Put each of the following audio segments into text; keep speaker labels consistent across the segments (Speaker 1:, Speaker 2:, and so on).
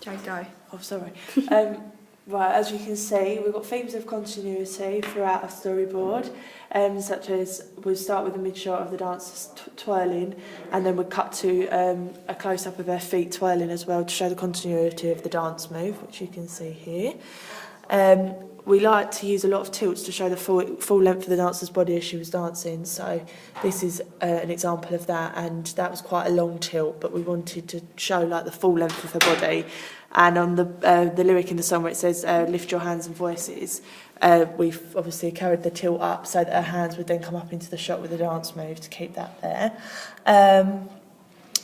Speaker 1: Don't go.
Speaker 2: Oh, sorry. Right, as you can see, we've got themes of continuity throughout our storyboard, such as we'll start with a mid-shot of the dancers twirling, and then we'll cut to a close-up of their feet twirling as well to show the continuity of the dance move, which you can see here. We like to use a lot of tilts to show the full length of the dancer's body as she was dancing, so this is an example of that, and that was quite a long tilt, but we wanted to show like the full length of her body. And on the lyric in the song where it says lift your hands and voices, we've obviously carried the tilt up so that her hands would then come up into the shot with the dance move to keep that there.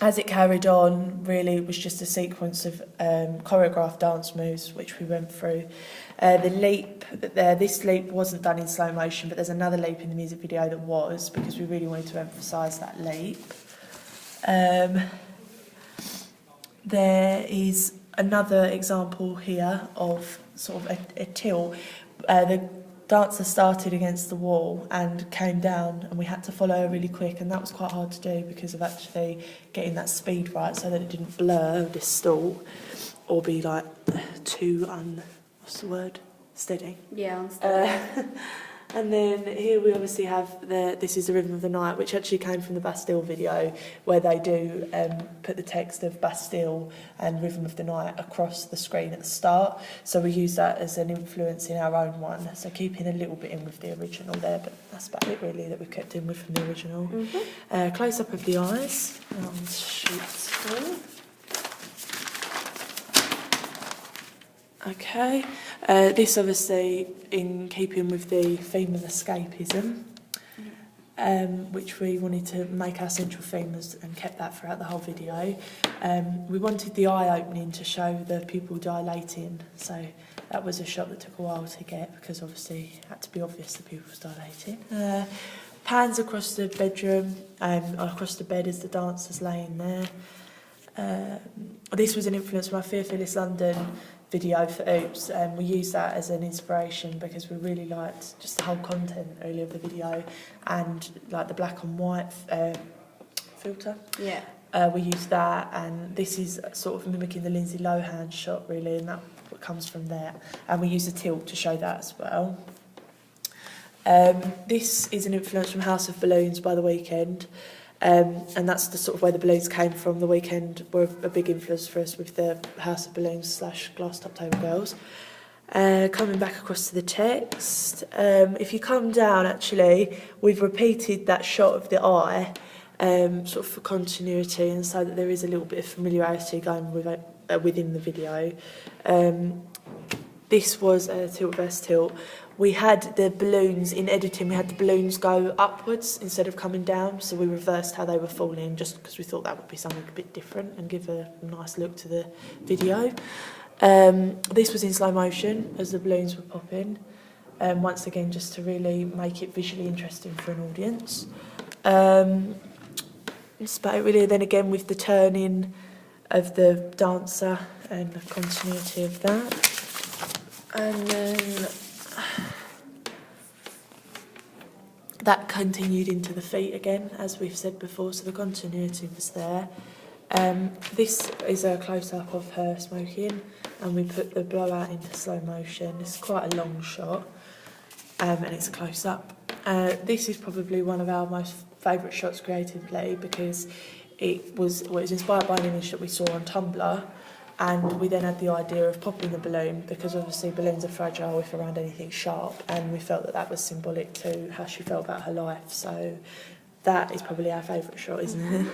Speaker 2: As it carried on, really it was just a sequence of choreographed dance moves which we went through. The leap, this leap wasn't done in slow motion, but there's another leap in the music video that was, because we really wanted to emphasise that leap. There is another example here of sort of a tilt. The dancer started against the wall and came down, and we had to follow her really quick, and that was quite hard to do because of actually getting that speed right so that it didn't blur or distort or be like too steady.
Speaker 1: Yeah, unsteady.
Speaker 2: And then here we obviously have This is the Rhythm of the Night, which actually came from the Bastille video, where they do put the text of Bastille and Rhythm of the Night across the screen at the start. So we use that as an influence in our own one. So keeping a little bit in with the original there, but that's about it really that we've kept in with from the original. Mm-hmm. Close up of the eyes. Okay, this obviously in keeping with the theme of escapism, which we wanted to make our central theme and kept that throughout the whole video. We wanted the eye opening to show the pupil dilating, so that was a shot that took a while to get because obviously it had to be obvious the pupil's dilating. Pans across the bedroom, across the bed as the dancer's laying there. This was an influence from our Fearless London video for Oops, and we used that as an inspiration because we really liked just the whole content really of the video and like the black and white filter.
Speaker 1: Yeah.
Speaker 2: We used that, and this is sort of mimicking the Lindsay Lohan shot really, and that comes from there. And we use a tilt to show that as well. This is an influence from House of Balloons by The Weeknd. And that's the sort of where the balloons came from. The Weeknd were a big influence for us with the House of Balloons / Glass Top Table Girls. Coming back across to the text, if you come down actually, we've repeated that shot of the eye sort of for continuity and so that there is a little bit of familiarity going with it, within the video. This was a tilt versus tilt. We had the balloons, in editing, we had the balloons go upwards instead of coming down, so we reversed how they were falling just because we thought that would be something a bit different and give a nice look to the video. This was in slow motion as the balloons were popping, once again just to really make it visually interesting for an audience. That's about it really. Then again with the turning of the dancer and the continuity of that. And then that continued into the feet again, as we've said before, so the continuity was there. This is a close-up of her smoking, and we put the blowout into slow motion. It's quite a long shot, and it's a close-up. This is probably one of our most favourite shots creatively because it was inspired by an image that we saw on Tumblr. And we then had the idea of popping the balloon because obviously balloons are fragile if around anything sharp, and we felt that that was symbolic to how she felt about her life. So that is probably our favourite shot, isn't it?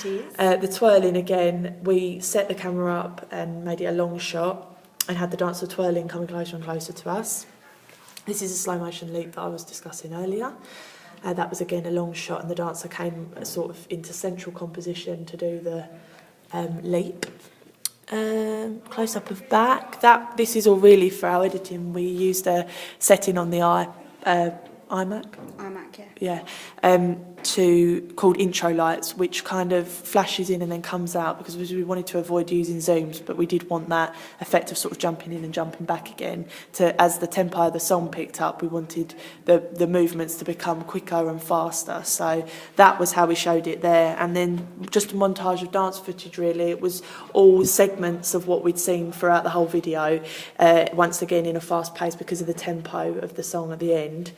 Speaker 1: It is.
Speaker 2: The twirling again, we set the camera up and made it a long shot and had the dancer twirling coming closer and closer to us. This is a slow motion leap that I was discussing earlier. That was again a long shot, and the dancer came sort of into central composition to do the leap. Close up of back. This is all really for our editing. We used a setting on the iMac.
Speaker 1: iMac, yeah.
Speaker 2: Yeah. called intro lights, which kind of flashes in and then comes out, because we wanted to avoid using zooms, but we did want that effect of sort of jumping in and jumping back again. As the tempo of the song picked up, we wanted the movements to become quicker and faster. So that was how we showed it there. And then just a montage of dance footage, really. It was all segments of what we'd seen throughout the whole video, once again in a fast pace because of the tempo of the song at the end.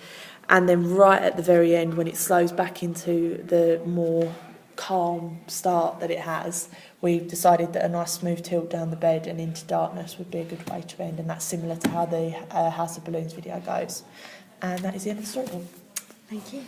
Speaker 2: And then right at the very end, when it slows back into the more calm start that it has, we decided that a nice smooth tilt down the bed and into darkness would be a good way to end, and that's similar to how the House of Balloons video goes. And that is the end of the storyboard.
Speaker 1: Thank you.